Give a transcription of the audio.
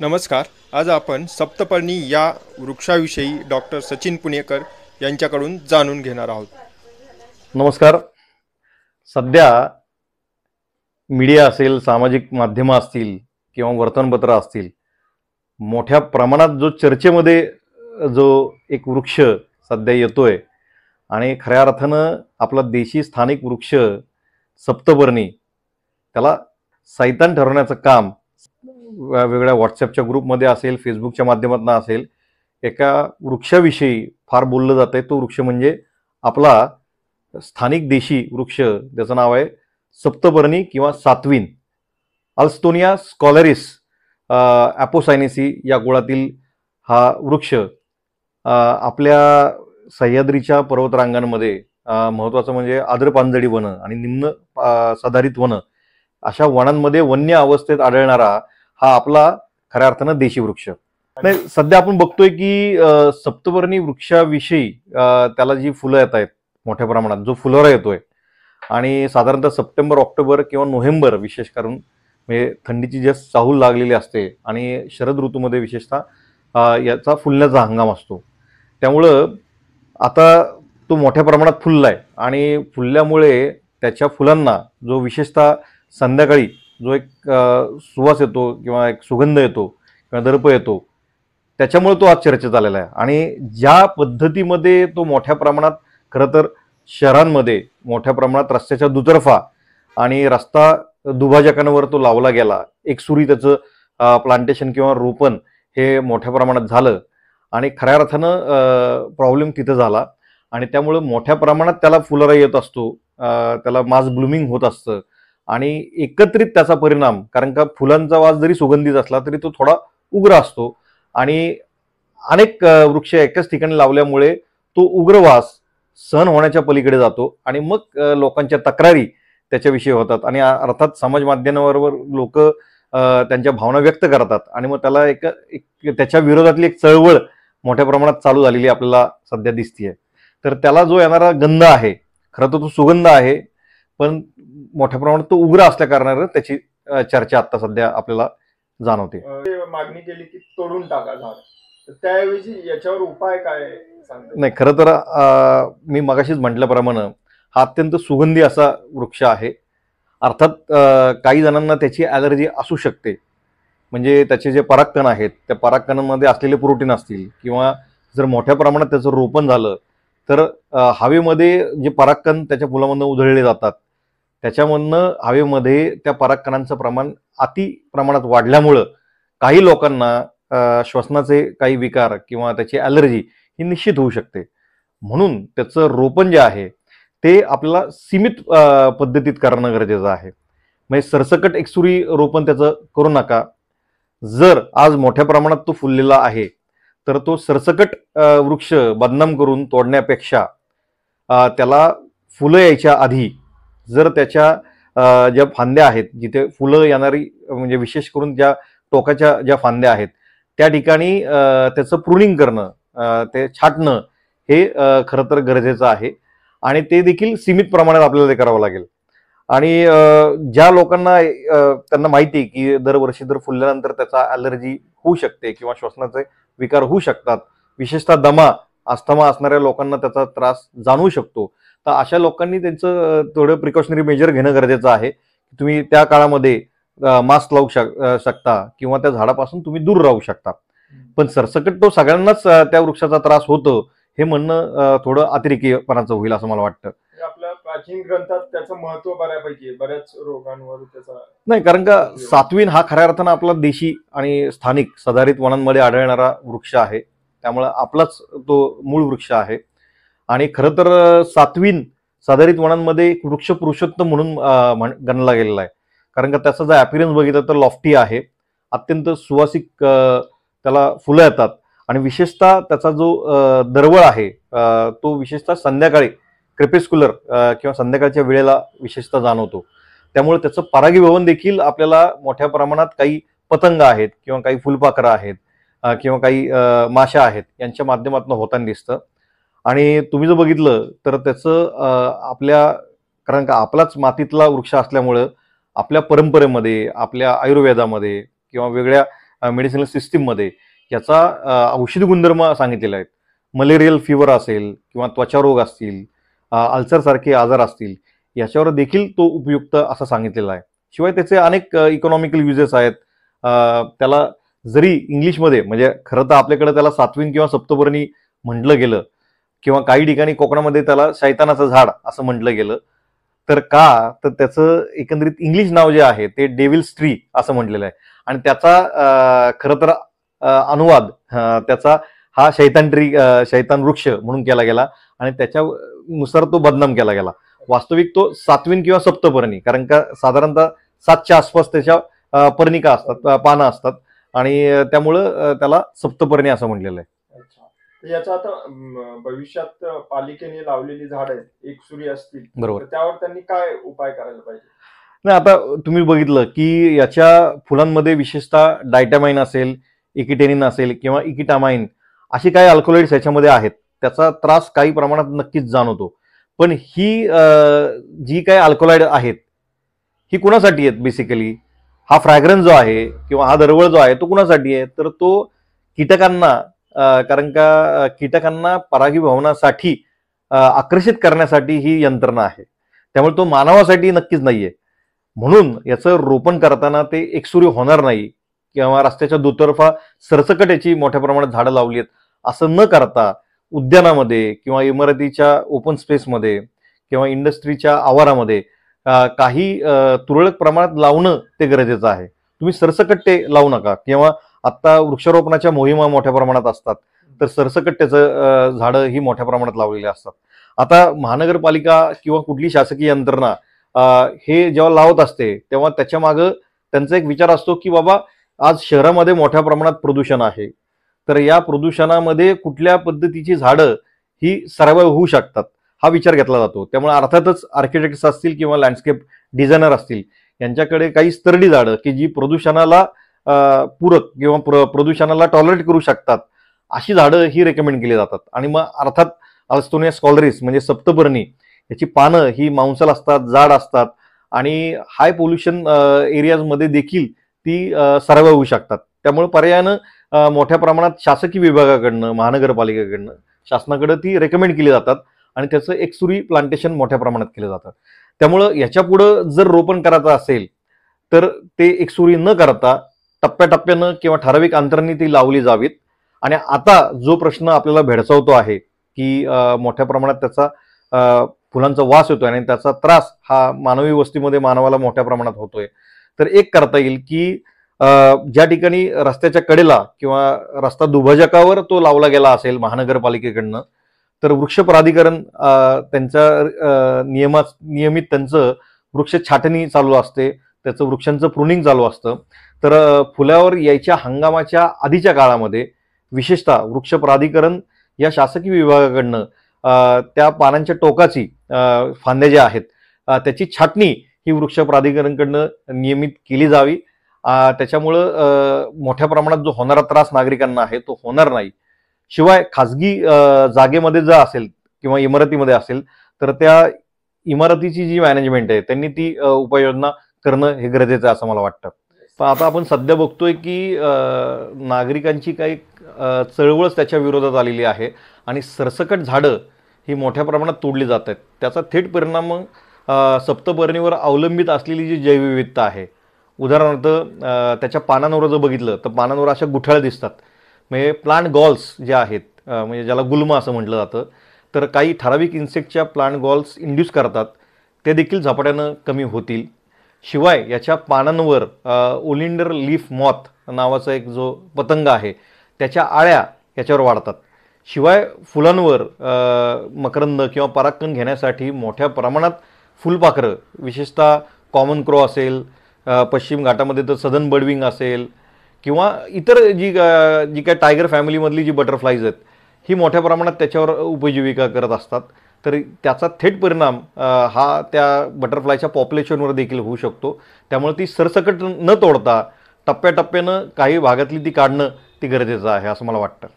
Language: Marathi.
नमस्कार. आज आपण सप्तपर्णी या वृक्षाविषयी डॉक्टर सचिन पुणेकर यांच्याकडून जाणून घेणार आहोत. नमस्कार. सध्या मीडिया असेल, सामाजिक माध्यमं असतील किंवा वर्तमानपत्र असतील, मोठ्या प्रमाणात जो चर्चेमध्ये जो एक वृक्ष सध्या येतोय आणि खऱ्या अर्थानं आपला देशी स्थानिक वृक्ष सप्तपर्णी, त्याला सैतान ठरवण्याचं काम वेगवेगळ्या व्हॉट्सॲपच्या ग्रुपमध्ये असेल, फेसबुकच्या माध्यमातून असेल, एका वृक्षाविषयी फार बोललं जात आहे. तो वृक्ष म्हणजे आपला स्थानिक देशी वृक्ष, त्याचं नाव आहे सप्तपर्णी किंवा सातवीन, अल्स्टोनिया स्कॉलरिस ॲपोसायनेसी या कुळातील हा वृक्ष आपल्या सह्याद्रीच्या पर्वतरांगांमध्ये महत्त्वाचं म्हणजे आदरपानझडी वनं आणि निम्न सदाहरित वनं अशा वनांमध्ये वन्य अवस्थेत आढळणारा हा आपला खऱ्या अर्थानं देशी वृक्ष. नाही, सध्या आपण बघतोय की सप्तपर्णी वृक्षाविषयी त्याला जी फुलं येत आहेत मोठ्या प्रमाणात, जो फुलोरा येतोय आणि साधारणतः सप्टेंबर, ऑक्टोबर किंवा नोव्हेंबर विशेष करून म्हणजे थंडीची जास्त चाहूल लागलेली असते आणि शरद ऋतूमध्ये विशेषतः याचा फुलण्याचा हंगाम असतो. त्यामुळं आता तो मोठ्या प्रमाणात फुललाय आणि फुलल्यामुळे त्याच्या फुलांना जो विशेषतः संध्याकाळी जो एक सुवास येतो किंवा एक सुगंध येतो किंवा दर्प येतो, त्याच्यामुळे तो आज चर्चेत आलेला आहे. आणि ज्या पद्धतीमध्ये तो मोठ्या प्रमाणात खरं तर शहरांमध्ये मोठ्या प्रमाणात रस्त्याच्या दुतर्फा आणि रस्ता दुभाजकांवर तो लावला गेला, एकसुरी त्याचं प्लांटेशन किंवा रोपण हे मोठ्या प्रमाणात झालं आणि खऱ्या अर्थानं प्रॉब्लेम तिथं झाला आणि त्यामुळं मोठ्या प्रमाणात त्याला फुलोरा येत असतो, त्याला मास ब्लूमिंग होत असतं आणि एकत्रित त्याचा परिणाम, कारण का फुलांचा वास जरी सुगंधित असला तरी तो थोडा उग्र असतो आणि अनेक वृक्ष एकाच ठिकाणी लावल्यामुळे तो उग्र वास सहन होण्याच्या पलीकडे जातो आणि मग लोकांच्या तक्रारी त्याच्याविषयी होतात आणि अर्थात समाज माध्यमांवर लोक त्यांच्या भावना व्यक्त करतात आणि मग त्याला एक त्याच्या विरोधातली एक चळवळ मोठ्या प्रमाणात चालू झालेली आपल्याला सध्या दिसतीये. तर त्याला जो येणारा गंध आहे, खरं तर तो सुगंध आहे, पण मोठ्या प्रमाणात तो उग्र असल्या कारणानं त्याची चर्चा आता सध्या आपल्याला जाणवते. मागणी केली की तोडून टाका झाड, त्याऐवजी याच्यावर उपाय काय सांगता? नाही, खरं तर मी मगाशीच म्हटल्याप्रमाणे हा अत्यंत सुगंधी असा वृक्ष आहे. अर्थात काही जणांना त्याची ॲलर्जी असू शकते, म्हणजे त्याचे जे परागकण आहेत त्या परागकणांमध्ये असलेले प्रोटीन असतील किंवा जर मोठ्या प्रमाणात त्याचं रोपण झालं तर हवेमध्ये जे परागकण त्याच्या फुलामधनं उधळले जातात त्याच्यामधनं हवेमध्ये त्या परागकणांचं प्रमाण अति प्रमाणात वाढल्यामुळं काही लोकांना श्वसनाचे काही विकार किंवा त्याची ॲलर्जी ही निश्चित होऊ शकते. म्हणून त्याचं रोपण जे आहे ते आपल्याला सीमित पद्धतीत करणं गरजेचं आहे. म्हणजे सरसकट एकसुरी रोपण त्याचं करू नका. जर आज मोठ्या प्रमाणात तो फुललेला आहे तर तो सरसकट वृक्ष बदनाम करून तोडण्यापेक्षा त्याला फुलं यायच्या आधी जर त्याच्या ज्या फांद्या आहेत, जिथे फुलं येणारी म्हणजे विशेष करून ज्या टोकाच्या ज्या फांद्या आहेत त्या ठिकाणी त्याचं प्रूनिंग करणं, ते छाटणं हे खरं तर गरजेचं आहे आणि ते देखील सीमित प्रमाणात आपल्याला ते करावं लागेल. आणि ज्या लोकांना त्यांना माहिती की दरवर्षी जर फुलल्यानंतर त्याचा ॲलर्जी होऊ शकते किंवा श्वसनाचे विकार होऊ शकतात, विशेषतः दमा, अस्थमा असणाऱ्या लोकांना त्याचा त्रास जाणवू शकतो, तर अशा लोकांनी त्यांचं थोडं प्रिकॉशनरी मेजर घेणं गरजेचं आहे. तुम्ही त्या काळामध्ये मास्क लावू शकता किंवा त्या झाडापासून तुम्ही दूर राहू शकता. पण सरसकट तो सगळ्यांनाच त्या वृक्षाचा त्रास होतो हे म्हणणं थोडं अतिरेकीपणाचं होईल असं मला वाटतं. आपल्या प्राचीन ग्रंथात त्याचं महत्व बऱ्यापैकी बऱ्याच रोगांवर त्याचा नाही, कारण का सातवीन हा खऱ्या अर्थानं आपला देशी आणि स्थानिक सदाहरित वनांमध्ये आढळणारा वृक्ष आहे, त्यामुळे आपलाच तो मूळ वृक्ष आहे. आणि खरं तर सातवीन सदाहरित वनांमध्ये एक वृक्ष पुरुषोत्तम म्हणून गणला गेलेला आहे, कारण का त्याचा जर ॲपिरन्स बघितलं तर लॉफ्टी आहे, अत्यंत सुवासिक त्याला फुलं येतात आणि विशेषतः त्याचा जो दरवळ आहे तो विशेषतः संध्याकाळी क्रेपेस्क्युलर किंवा संध्याकाळच्या वेळेला विशेषतः जाणवतो. त्यामुळे त्याचं परागीभवन देखील आपल्याला मोठ्या प्रमाणात काही पतंग आहेत किंवा काही फुलपाखरं आहेत किंवा काही माशा आहेत यांच्या माध्यमातून होताना दिसतं. आणि तुम्ही जर बघितलं तर त्याचं आपल्या, कारण का आपलाच मातीतला वृक्ष असल्यामुळं आपल्या परंपरेमध्ये, आपल्या आयुर्वेदामध्ये किंवा वेगळ्या मेडिसिनल सिस्टीममध्ये याचा औषधी गुणधर्म सांगितलेले आहेत. मलेरियल फिवर असेल किंवा त्वचारोग असतील, अल्सरसारखे आजार असतील, याच्यावर देखील तो उपयुक्त असं सांगितलेला आहे. शिवाय त्याचे अनेक इकॉनॉमिकल युजेस आहेत. त्याला जरी इंग्लिशमध्ये म्हणजे खरं तर आपल्याकडे त्याला सातवीन किंवा सप्तपर्णी म्हटलं गेलं किंवा काही ठिकाणी कोकणामध्ये त्याला शैतानाचं झाड असं म्हटलं गेलं, तर त्याचं एकंदरीत इंग्लिश नाव जे आहे ते डेव्हिल्स ट्री असं म्हटलेलं आहे. आणि त्याचा खरं तर अनुवाद त्याचा हा शैतान वृक्ष म्हणून केला गेला आणि त्याच्यानुसार तो बदनाम केला गेला. वास्तविक तो सातवीन किंवा सप्तपर्णी, कारण का साधारणतः 7च्या आसपास त्याच्या पर्णिका असतात, पानं असतात आणि त्यामुळं त्याला सप्तपर्णी असं म्हटलेलं आहे. याचा आता भविष्यात पालिकेने लावलेली झाड आहेत एकसुरी असतील, बरोबर, त्यावर त्यांनी काय उपाय करायला पाहिजे? नाही, आता तुम्ही बघितलं की याच्या फुलांमध्ये विशेषतः डायटॅमाइन असेल, इकिटेनिन असेल किंवा इकिटामाइन अशी काही अल्कोलॉइड्स याच्यामध्ये आहेत. त्याचा त्रास काही प्रमाणात नक्कीच जाणवतो. पण ही जी काही अल्कोलॉइड आहेत ही कुणासाठी आहेत? बेसिकली हा फ्रॅग्रन्स जो आहे किंवा हा दरवळ जो आहे तो कुणासाठी आहे? तर तो कीटकांना, कारण का कीटकांना परागीभवनासाठी आकर्षित करण्यासाठी ही यंत्रणा आहे. त्यामुळे तो मानवासाठी नक्कीच नाहीये. म्हणून याचं रोपण करताना ते एकसुरी होणार नाही किंवा रस्त्याच्या दुतर्फा सरसकट याची मोठ्या प्रमाणात झाडं लावली आहेत असं न करता उद्यानामध्ये किंवा इमारतीच्या ओपन स्पेसमध्ये किंवा इंडस्ट्रीच्या आवारामध्ये काही तुरळक प्रमाणात लावणं ते गरजेचं आहे. तुम्ही सरसकट ते लावू नका. किंवा आता वृक्षारोपणाच्या मोहिमा मोठ्या प्रमाणात असतात, तर सरसकट त्याचं झाडं ही मोठ्या प्रमाणात लावलेली असतात. आता महानगरपालिका किंवा कुठली शासकीय यंत्रणा हे जेव्हा लावत असते तेव्हा त्याच्या मागं त्यांचा एक विचार असतो की बाबा आज शहरामध्ये मोठ्या प्रमाणात प्रदूषण आहे, तर या प्रदूषणामध्ये कुठल्या पद्धतीची झाडं ही सर्वाइव्ह होऊ शकतात हा विचार घेतला जातो. त्यामुळे अर्थातच आर्किटेक्ट्स असतील किंवा लँडस्केप डिझायनर असतील यांच्याकडे काही स्तरडी झाडं की जी प्रदूषणाला पूरक किंवा प्रदूषणाला टॉलरेट करू शकतात अशी झाडं ही रेकमेंड केली जातात. आणि मग अर्थात अल्स्टोनिया स्कॉलरिस म्हणजे सप्तपर्णी याची पानं ही मांसल असतात, जाड असतात आणि हाय पोल्युशन एरियाजमध्ये देखील ती सर्वाइव्ह होऊ शकतात. त्यामुळे पर्यायानं मोठ्या प्रमाणात शासकीय विभागाकडनं, महानगरपालिकेकडनं शासनाकडे ती रेकमेंड केली जातात आणि त्याचं एकसुरी प्लांटेशन मोठ्या प्रमाणात केलं जातं. त्यामुळं याच्यापुढं जर रोपण करायचं असेल तर ते एकसुरी न करता टप्प्याटप्प्यानं किंवा ठराविक अंतरांनी ती लावली जावीत. आणि आता जो प्रश्न आपल्याला भेडसावतो आहे की मोठ्या प्रमाणात त्याचा फुलांचा वास येतोय आणि त्याचा त्रास हा मानवी वस्तीमध्ये मानवाला मोठ्या प्रमाणात होतोय, तर एक करता येईल की ज्या ठिकाणी रस्त्याच्या कडेला किंवा रस्ता दुभाजकावर तो लावला गेला असेल महानगरपालिकेकडनं, तर वृक्ष प्राधिकरण त्यांच्या नियमित त्यांचं वृक्ष छाटणी चालू असते, त्याचं वृक्षांचं प्रुनिंग चालू असतं. तर फुलावर यायच्या हंगामाच्या आधीच्या काळामध्ये विशेषतः वृक्ष प्राधिकरण या शासकीय विभागाकडनं त्या पानांच्या टोकाची फांद्या ज्या आहेत त्याची छाटणी ही वृक्ष प्राधिकरणकडनं नियमित केली जावी. त्याच्यामुळं मोठ्या प्रमाणात जो होणारा त्रास नागरिकांना आहे तो होणार नाही. शिवाय खाजगी जागेमध्ये जर असेल किंवा इमारतीमध्ये असेल तर त्या इमारतीची जी मॅनेजमेंट आहे त्यांनी ती उपाययोजना करणं हे गरजेचं आहे असं मला वाटतं. पण आता आपण सध्या बघतोय की नागरिकांची काही चळवळच त्याच्या विरोधात आलेली आहे आणि सरसकट झाडं ही मोठ्या प्रमाणात तोडली जात आहेत. त्याचा थेट परिणाम सप्तपर्णीवर अवलंबित असलेली जी जैवविविधता आहे, उदाहरणार्थ त्याच्या पानांवर जर बघितलं तर पानांवर अशा गुठळ्या दिसतात. म्हणजे प्लांट गॉल्स जे आहेत, म्हणजे ज्याला गुल्म असं म्हटलं जातं, तर काही ठराविक इन्सेक्टच्या प्लांट गॉल्स इंड्यूस करतात, ते देखील झपाट्यानं कमी होतील. शिवाय याच्या पानांवर ओलिंडर लीफ मॉथ नावाचा एक जो पतंग आहे त्याच्या आळ्या याच्यावर वाढतात. शिवाय फुलांवर मकरंद किंवा परागकण घेण्यासाठी मोठ्या प्रमाणात फुलपाखरं, विशेषतः कॉमन क्रो असेल, पश्चिम घाटामध्ये तर सदन बर्डविंग असेल किंवा इतर जी काय टायगर फॅमिलीमधली जी बटरफ्लाईज आहेत ही मोठ्या प्रमाणात त्याच्यावर उपजीविका करत असतात. तर त्याचा थेट परिणाम हा त्या बटरफ्लायच्या पॉप्युलेशनवर देखील होऊ शकतो. त्यामुळे ती सरसकट न तोडता टप्प्याटप्प्यानं काही भागातली ती काढणं ती गरजेचं आहे असं मला वाटतं.